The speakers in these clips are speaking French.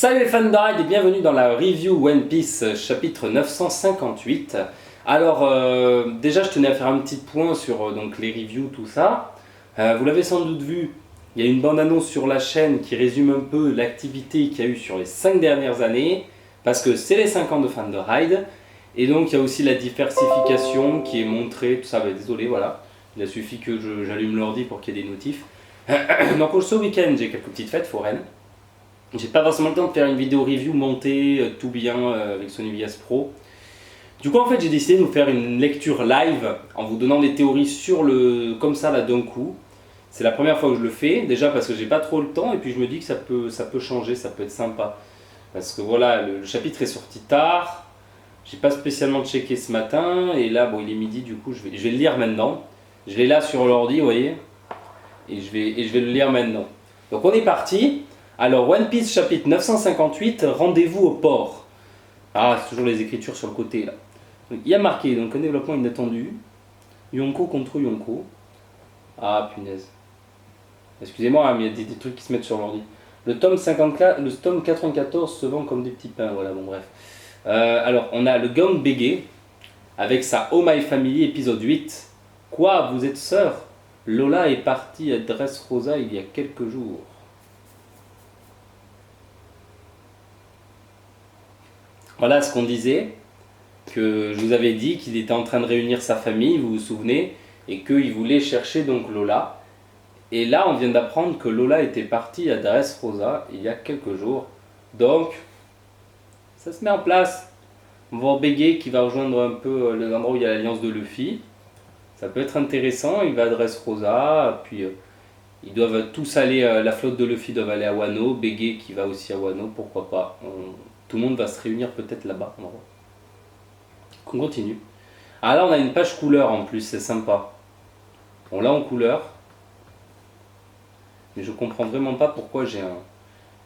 Salut les fans de ride et bienvenue dans la review One Piece chapitre 958. Alors déjà je tenais à faire un petit point sur donc, les reviews, tout ça. Vous l'avez sans doute vu, il y a une bande-annonce sur la chaîne qui résume un peu l'activité qu'il y a eu sur les 5 dernières années, parce que c'est les 5 ans de fans de ride, et donc il y a aussi la diversification qui est montrée, tout ça, désolé voilà, il a suffi que j'allume l'ordi pour qu'il y ait des notifs. Donc ce week-end j'ai quelques petites fêtes foraines. J'ai pas forcément le temps de faire une vidéo review montée tout bien avec Sony Vegas Pro. Du coup en fait j'ai décidé de vous faire une lecture live en vous donnant des théories sur le comme ça là d'un coup. C'est la première fois que je le fais, déjà parce que j'ai pas trop le temps et puis je me dis que ça peut changer, ça peut être sympa. Parce que voilà, le chapitre est sorti tard, j'ai pas spécialement checké ce matin et là bon il est midi, du coup je vais le lire maintenant. Je l'ai là sur l'ordi, vous voyez, et je vais le lire maintenant. Donc on est parti. Alors, One Piece chapitre 958, rendez-vous au port. Ah, c'est toujours les écritures sur le côté là. Donc, il y a marqué donc un développement inattendu. Yonko contre Yonko. Ah, punaise. Excusez-moi, mais il y a des trucs qui se mettent sur l'ordi. Le tome 94 se vend comme des petits pains. Voilà, bon, bref. Alors, on a le gang Bégué avec sa Oh My Family épisode 8. Quoi, vous êtes sœurs? Lola est partie à Dressrosa il y a quelques jours. Voilà ce qu'on disait, que je vous avais dit qu'il était en train de réunir sa famille, vous vous souvenez, et qu'il voulait chercher donc Lola. Et là, on vient d'apprendre que Lola était partie à Dressrosa il y a quelques jours. Donc, ça se met en place. On va voir Bégué qui va rejoindre un peu l'endroit où il y a l'alliance de Luffy. Ça peut être intéressant, il va à Dressrosa, puis ils doivent tous aller, la flotte de Luffy doit aller à Wano, Bégué qui va aussi à Wano, pourquoi pas. Tout le monde va se réunir peut-être là-bas. On continue. Ah là on a une page couleur en plus, c'est sympa. On l'a en couleur. Mais je comprends vraiment pas pourquoi j'ai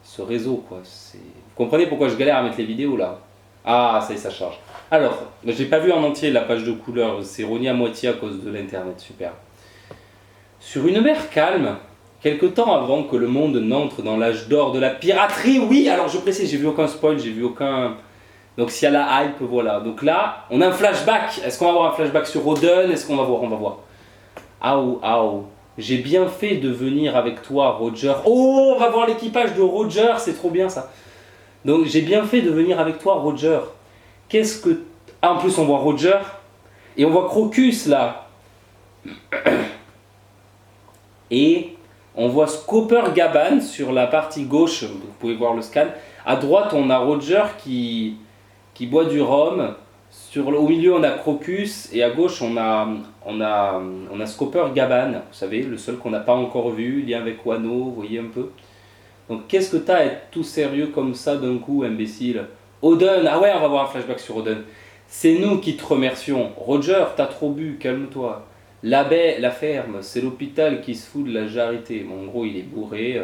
ce réseau quoi. Vous comprenez pourquoi je galère à mettre les vidéos là? Ah ça y est, ça charge. Alors, j'ai pas vu en entier la page de couleur, c'est rogné à moitié à cause de l'internet, super. Sur une mer calme, quelque temps avant que le monde n'entre dans l'âge d'or de la piraterie, oui, alors je précise, j'ai vu aucun spoil, j'ai vu aucun... Donc s'il y a la hype, voilà. Donc là, on a un flashback. Est-ce qu'on va avoir un flashback sur Oden? Est-ce qu'on va voir? On va voir. Aou. J'ai bien fait de venir avec toi, Roger. Oh, on va voir l'équipage de Roger, c'est trop bien ça. Donc j'ai bien fait de venir avec toi, Roger. Qu'est-ce que... Ah, en plus on voit Roger. Et on voit Crocus là. Et... on voit Scooper Gaban sur la partie gauche, vous pouvez voir le scan. À droite, on a Roger qui boit du rhum. Au milieu, on a Crocus. Et à gauche, on a Scooper Gaban. Vous savez, le seul qu'on n'a pas encore vu, lien avec Wano, vous voyez un peu. Donc, qu'est-ce que t'as à être tout sérieux comme ça d'un coup, imbécile? Oden, ah ouais, on va voir un flashback sur Oden. C'est nous qui te remercions. Roger, t'as trop bu, calme-toi. La baie, la ferme, c'est l'hôpital qui se fout de la charité. Bon, en gros, il est bourré.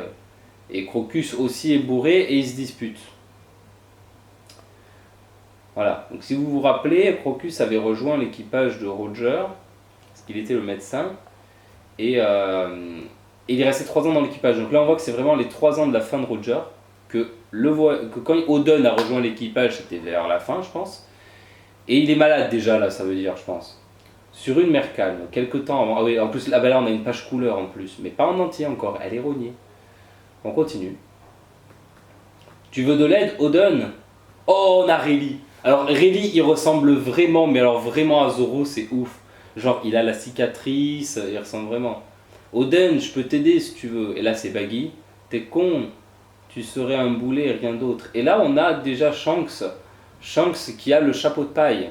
Et Crocus aussi est bourré et ils se disputent. Voilà. Donc, si vous vous rappelez, Crocus avait rejoint l'équipage de Roger, parce qu'il était le médecin. Et il est resté 3 ans dans l'équipage. Donc là, on voit que c'est vraiment les 3 ans de la fin de Roger. Que quand Oden a rejoint l'équipage, c'était vers la fin, je pense. Et il est malade déjà, là, ça veut dire, je pense. Sur une mer calme, quelques temps avant. Ah oui, en plus là, on a une page couleur en plus, mais pas en entier encore, elle est rognée. On continue. Tu veux de l'aide, Oden? Oh, on a Rayleigh. Alors Rayleigh, il ressemble vraiment, mais alors vraiment à Zoro, c'est ouf. Genre, il a la cicatrice, il ressemble vraiment. Oden, je peux t'aider si tu veux. Et là, c'est Baggy. T'es con, tu serais un boulet et rien d'autre. Et là, on a déjà Shanks. Shanks qui a le chapeau de paille.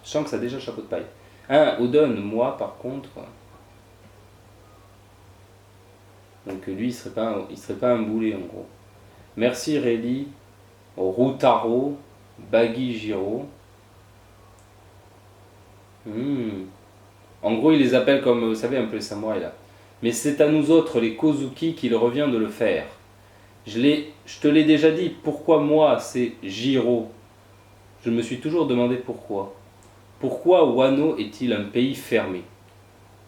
Shanks a déjà le chapeau de paille. Oden, moi par contre. Donc lui, il serait pas un boulet en gros. Merci Rayleigh, Routaro, Baggy Giro. En gros, il les appelle comme, vous savez, un peu les samouraïs là. Mais c'est à nous autres, les Kozuki, qu'il revient de le faire. Je te l'ai déjà dit, pourquoi moi, c'est Giro? Je me suis toujours demandé pourquoi. Pourquoi Wano est-il un pays fermé?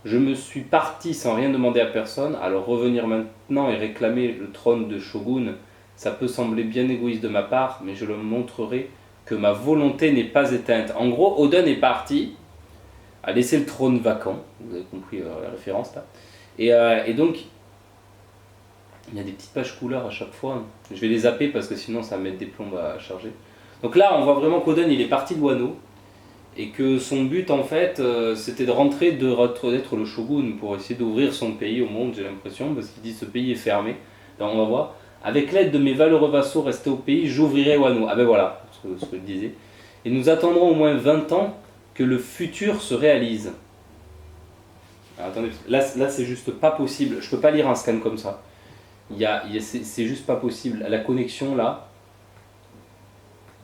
Je me suis parti sans rien demander à personne, alors revenir maintenant et réclamer le trône de shogun, Ça peut sembler bien égoïste de ma part, mais je leur montrerai que ma volonté n'est pas éteinte. En gros, Odin est parti, a laissé le trône vacant, vous avez compris la référence là. Et donc, il y a des petites pages couleurs à chaque fois. Je vais les zapper parce que sinon ça va mettre des plombes à charger. Donc là, on voit vraiment qu'Odin il est parti de Wano et que son but en fait c'était de rentrer, d'être le shogun pour essayer d'ouvrir son pays au monde, j'ai l'impression, parce qu'il dit ce pays est fermé. Donc on va voir. Avec l'aide de mes valeureux vassaux restés au pays, j'ouvrirai Wano. Ah ben voilà, ce que je disais. Et nous attendrons au moins 20 ans que le futur se réalise. Alors, attendez, là c'est juste pas possible. Je peux pas lire un scan comme ça. C'est juste pas possible. La connexion là.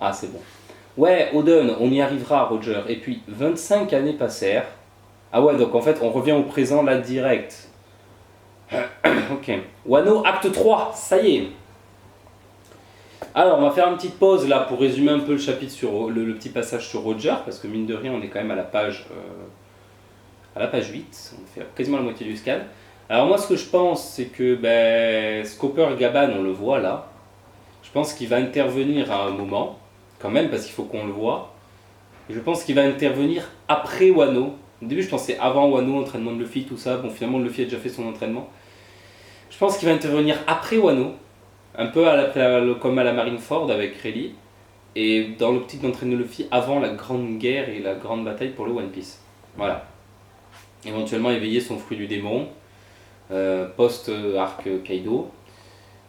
Ah, c'est bon. Ouais, Odin, on y arrivera, Roger. Et puis, 25 années passèrent. Ah ouais, donc en fait, on revient au présent là direct. Ok. Wano, acte 3, ça y est. Alors, on va faire une petite pause là pour résumer un peu le chapitre sur le petit passage sur Roger, parce que mine de rien, on est quand même à la page 8. On fait quasiment la moitié du scan. Alors moi, ce que je pense, c'est que Scopper et Gaban, on le voit là. Je pense qu'il va intervenir à un moment, quand même, parce qu'il faut qu'on le voit. Et je pense qu'il va intervenir après Wano. Au début, je pensais avant Wano, entraînement de Luffy, tout ça. Bon, finalement, Luffy a déjà fait son entraînement. Je pense qu'il va intervenir après Wano, un peu comme à la Marineford avec Rayleigh, et dans l'optique d'entraîner Luffy avant la grande guerre et la grande bataille pour le One Piece. Voilà. Éventuellement éveiller son fruit du démon, post-arc Kaido.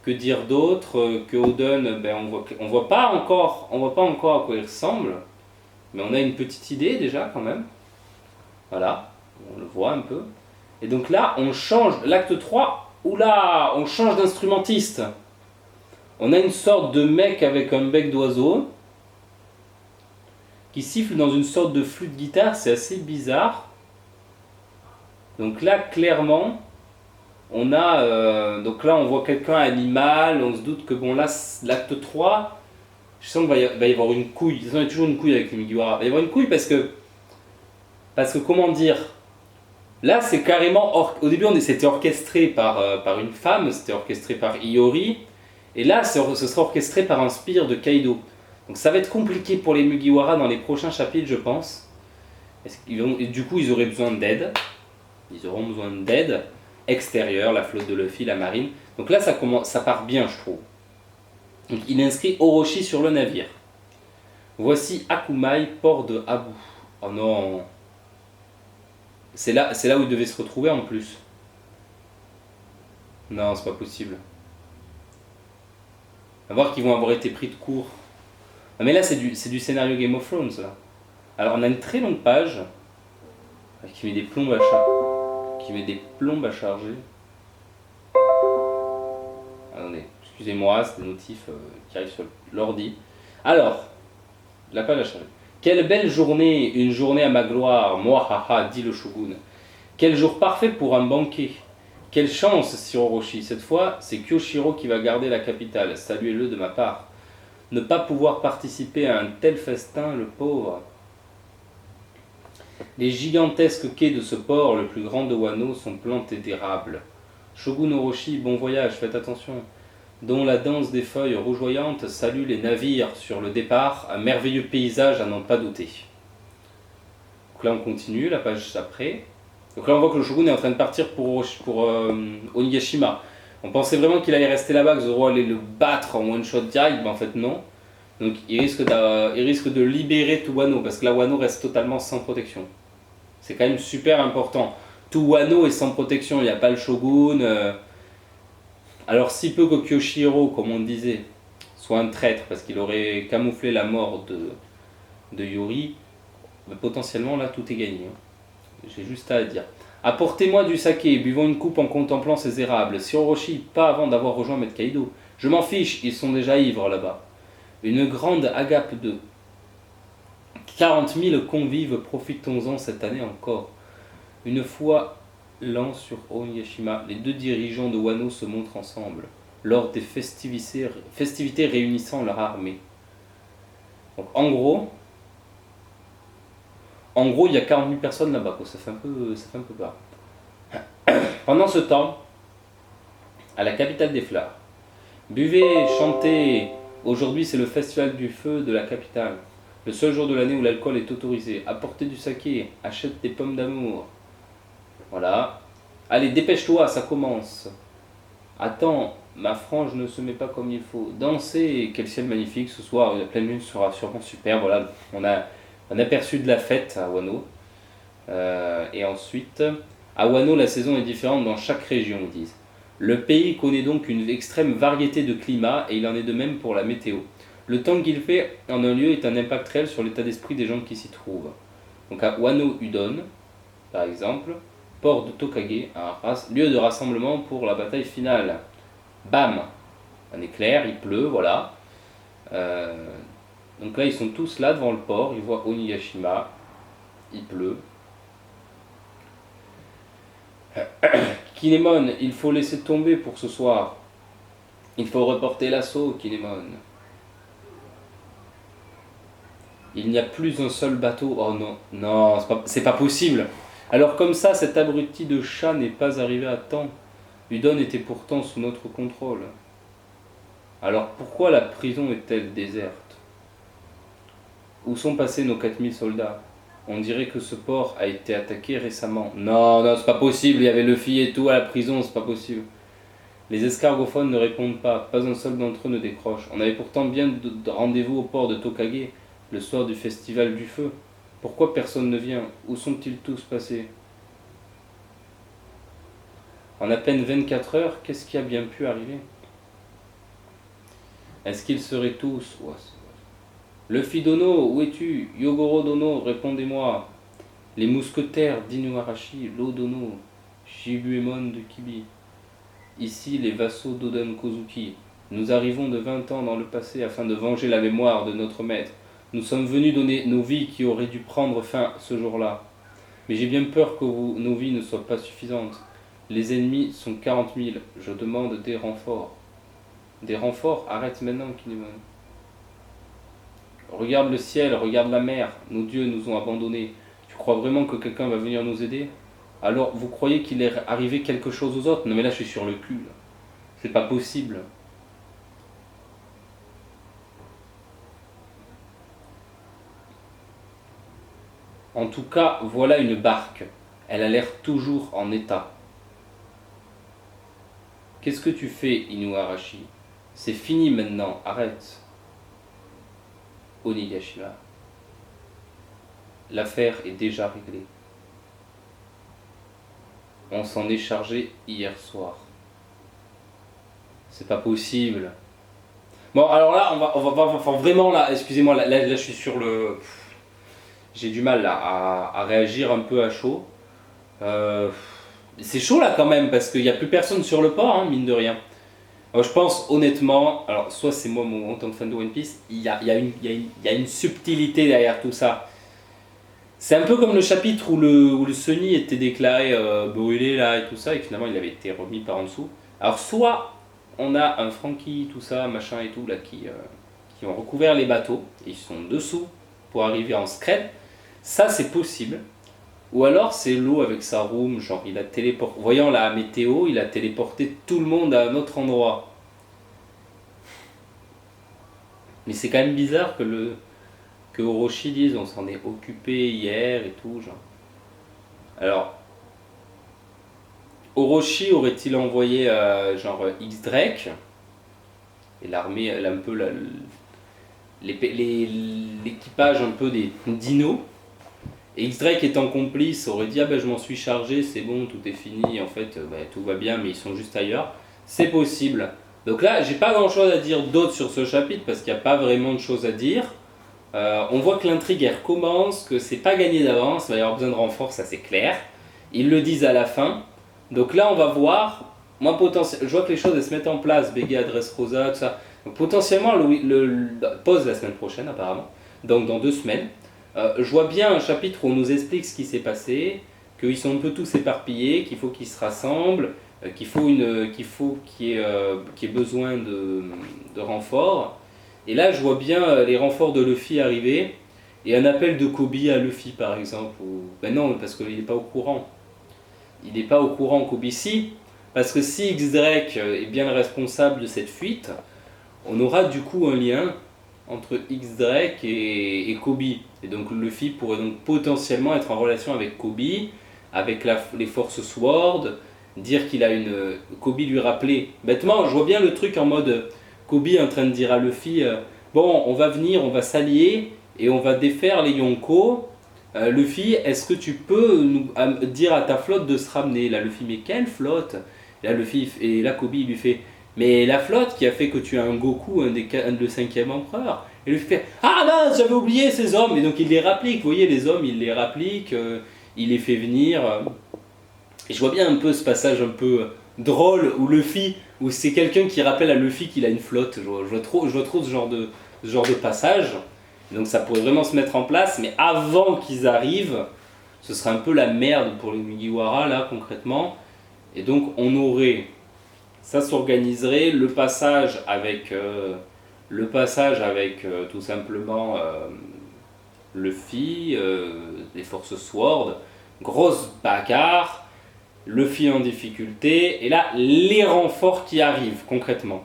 Que dire d'autre que Odin, on voit pas encore à quoi il ressemble, mais on a une petite idée déjà quand même. Voilà, on le voit un peu. Et donc là, on change, l'acte 3, oula, on change d'instrumentiste. On a une sorte de mec avec un bec d'oiseau qui siffle dans une sorte de flûte guitare, c'est assez bizarre. Donc là, clairement, on a, donc là on voit quelqu'un animal, on se doute que bon là, l'acte 3, je sens qu'il va y avoir une couille, il y a toujours une couille avec les Mugiwara, il va y avoir une couille parce que comment dire, là c'est carrément, au début c'était orchestré par une femme, c'était orchestré par Iori, et là ce sera orchestré par un sbire de Kaido. Donc ça va être compliqué pour les Mugiwara dans les prochains chapitres je pense, et du coup ils auraient besoin d'aide, ils auront besoin d'aide, extérieur, la flotte de Luffy, la marine. Donc là, ça part bien, je trouve. Donc il inscrit Orochi sur le navire. Voici Akumai, port de Abu. Oh non. C'est là où il devait se retrouver en plus. Non, c'est pas possible. À voir qu'ils vont avoir été pris de court. Ah, mais là, c'est du scénario Game of Thrones, là. Alors, on a une très longue page qui met des plombes à charger. Attendez, excusez-moi, c'est des notifs qui arrivent sur l'ordi. Alors, la page à charger. Quelle belle journée, une journée à ma gloire, mouahaha, dit le shogun. Quel jour parfait pour un banquet. Quelle chance, Sir Orochi. Cette fois, c'est Kyoshiro qui va garder la capitale. Saluez-le de ma part. Ne pas pouvoir participer à un tel festin, le pauvre. Les gigantesques quais de ce port, le plus grand de Wano, sont plantés d'érables. Shogun Orochi, bon voyage, faites attention. Dont la danse des feuilles rougeoyantes salue les navires sur le départ, un merveilleux paysage à n'en pas douter. Donc là on continue, la page après. Donc là on voit que le Shogun est en train de partir pour Onigashima. On pensait vraiment qu'il allait rester là-bas, que Zoro allait le battre en one shot direct, mais en fait non. Donc il risque de libérer tout Wano, parce que là Wano reste totalement sans protection. C'est quand même super important. Tout Wano est sans protection, il n'y a pas le shogun. Alors si peu que Kyoshiro, comme on disait, soit un traître, parce qu'il aurait camouflé la mort de Yori, potentiellement là tout est gagné. J'ai juste à dire. Apportez-moi du saké, buvons une coupe en contemplant ces érables. Si Orochi, pas avant d'avoir rejoint Maître Kaido. Je m'en fiche, ils sont déjà ivres là-bas. Une grande agape de 40 000 convives, profitons-en cette année encore. Une fois l'an sur Onigashima, les deux dirigeants de Wano se montrent ensemble, lors des festivités réunissant leur armée. Donc en gros, il y a 40 000 personnes là-bas, ça fait un peu peur. Pendant ce temps, à la capitale des fleurs, Buvez, chantez. Aujourd'hui, c'est le festival du feu de la capitale. Le seul jour de l'année où l'alcool est autorisé. Apportez du saké. Achète des pommes d'amour. Voilà. Allez, dépêche-toi, ça commence. Attends, ma frange ne se met pas comme il faut. Dansez. Quel ciel magnifique ce soir. La pleine lune sera sûrement super. Voilà, on a un aperçu de la fête à Wano. Et ensuite, à Wano, la saison est différente dans chaque région, ils disent. Le pays connaît donc une extrême variété de climats et il en est de même pour la météo. Le temps qu'il fait en un lieu est un impact réel sur l'état d'esprit des gens qui s'y trouvent. Donc à Wano Udon, par exemple, port de Tokage, un lieu de rassemblement pour la bataille finale. Bam, un éclair, il pleut, voilà. Donc là, ils sont tous là devant le port, ils voient Onigashima, il pleut. Kinemon, il faut laisser tomber pour ce soir. Il faut reporter l'assaut, Kinemon. Il n'y a plus un seul bateau. Oh non, non, c'est pas possible. Alors comme ça, cet abruti de chat n'est pas arrivé à temps. Udon était pourtant sous notre contrôle. Alors pourquoi la prison est-elle déserte? Où sont passés nos 4000 soldats? On dirait que ce port a été attaqué récemment. Non, non, c'est pas possible, il y avait Luffy et tout à la prison, c'est pas possible. Les escargophones ne répondent pas un seul d'entre eux ne décroche. On avait pourtant bien de rendez-vous au port de Tokage, le soir du festival du feu. Pourquoi personne ne vient? Où sont-ils tous passés? En à peine 24 heures, qu'est-ce qui a bien pu arriver? Est-ce qu'ils seraient tous... Luffy Dono, où es-tu? Yogoro Dono, répondez-moi. Les mousquetaires d'Inuarashi, Lodono, Shibuemon de Kibi. Ici les vassaux d'Oden Kozuki. Nous arrivons de 20 ans dans le passé afin de venger la mémoire de notre maître. Nous sommes venus donner nos vies qui auraient dû prendre fin ce jour-là. Mais j'ai bien peur que nos vies ne soient pas suffisantes. Les ennemis sont 40 000. Je demande des renforts. Des renforts? Arrête maintenant, Kinemon. Regarde le ciel, regarde la mer. Nos dieux nous ont abandonnés. Tu crois vraiment que quelqu'un va venir nous aider? Alors, vous croyez qu'il est arrivé quelque chose aux autres? Non mais là, je suis sur le cul. Là. C'est pas possible. En tout cas, voilà une barque. Elle a l'air toujours en état. Qu'est-ce que tu fais, Inuarashi? C'est fini maintenant, arrête. Onigashima. L'affaire est déjà réglée. On s'en est chargé hier soir. C'est pas possible. Bon, alors là, enfin, vraiment là, excusez-moi, là, je suis sur le... J'ai du mal là à réagir un peu à chaud. C'est chaud là quand même, parce qu'il n'y a plus personne sur le port, hein, mine de rien. Alors, je pense honnêtement, alors soit c'est moi en tant que fan de One Piece, il y a une subtilité derrière tout ça. C'est un peu comme le chapitre où le Sunny était déclaré brûlé là et tout ça, et finalement il avait été remis par en dessous. Alors soit on a un Franky, tout ça, machin et tout, là, qui ont recouvert les bateaux, et ils sont dessous pour arriver en scred, ça c'est possible. Ou alors c'est l'eau avec sa room, genre il a téléporté, voyant la météo, il a téléporté tout le monde à un autre endroit. Mais c'est quand même bizarre que Orochi dise on s'en est occupé hier et tout, genre. Alors, Orochi aurait-il envoyé genre X-Drake, et l'armée, elle a un peu l'équipage un peu des dinos, et X-Drake étant complice aurait dit ah ben je m'en suis chargé, c'est bon, tout est fini, en fait tout va bien mais ils sont juste ailleurs. C'est possible. Donc là j'ai pas grand chose à dire d'autre sur ce chapitre parce qu'il n'y a pas vraiment de choses à dire. On voit que l'intrigue elle recommence, que c'est pas gagné d'avance, il va y avoir besoin de renfort, ça c'est clair. Ils le disent à la fin. Donc là on va voir, moi je vois que les choses elles se mettent en place, Bégay adresse Rosa, tout ça. Donc potentiellement le pause la semaine prochaine apparemment, donc dans 2 semaines. Je vois bien un chapitre où on nous explique ce qui s'est passé, qu'ils sont un peu tous éparpillés, qu'il faut qu'ils se rassemblent, qu'il y ait besoin de renforts. Et là, je vois bien les renforts de Luffy arriver, et un appel de Kobe à Luffy par exemple. Ben non, parce qu'il n'est pas au courant. Il n'est pas au courant, Kobe. Si, Parce que si X-Drake est bien le responsable de cette fuite, on aura du coup un lien entre X-Drake et Kobe. Et donc Luffy pourrait donc potentiellement être en relation avec Kobe, avec les forces Sword, dire qu'il a une... Kobe lui rappeler... Bêtement, je vois bien le truc en mode Kobe en train de dire à Luffy bon, on va venir, on va s'allier et on va défaire les Yonko. Luffy, est-ce que tu peux dire à ta flotte de se ramener? Là, Luffy, mais quelle flotte? Et là, Luffy, et là, Kobe il lui fait mais la flotte qui a fait que tu as un Goku, le cinquième empereur. Et Luffy fait ah mince, j'avais oublié ces hommes. Et donc il les rapplique, vous voyez, les hommes, il les rapplique, il les fait venir. Et je vois bien un peu ce passage un peu drôle où Luffy, où c'est quelqu'un qui rappelle à Luffy qu'il a une flotte. Je vois trop ce genre de passage. Donc ça pourrait vraiment se mettre en place, mais avant qu'ils arrivent, ce serait un peu la merde pour les Mugiwara là concrètement. Et donc on aurait, ça s'organiserait, le passage avec tout simplement Luffy, les forces Sword, grosse bagarre, Luffy en difficulté, et là les renforts qui arrivent concrètement.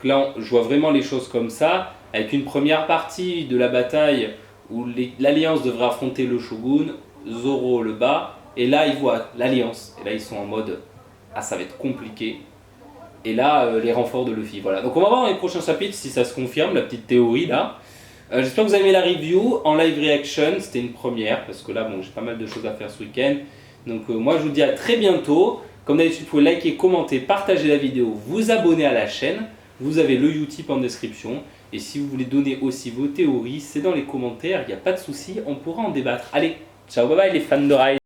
Donc là je vois vraiment les choses comme ça, avec une première partie de la bataille où l'Alliance devrait affronter le Shogun, Zoro le bat, et là ils voient l'Alliance, et là ils sont en mode ah ça va être compliqué, et là les renforts de Luffy, voilà. Donc on va voir dans les prochains chapitres si ça se confirme, la petite théorie là. J'espère que vous avez aimé la review, en live reaction, c'était une première, parce que là bon j'ai pas mal de choses à faire ce week-end, donc moi je vous dis à très bientôt. Comme d'habitude vous pouvez liker, commenter, partager la vidéo, vous abonner à la chaîne, vous avez le Utip en description. Et si vous voulez donner aussi vos théories, c'est dans les commentaires, il n'y a pas de souci, on pourra en débattre. Allez, ciao, bye bye les fans de Rise.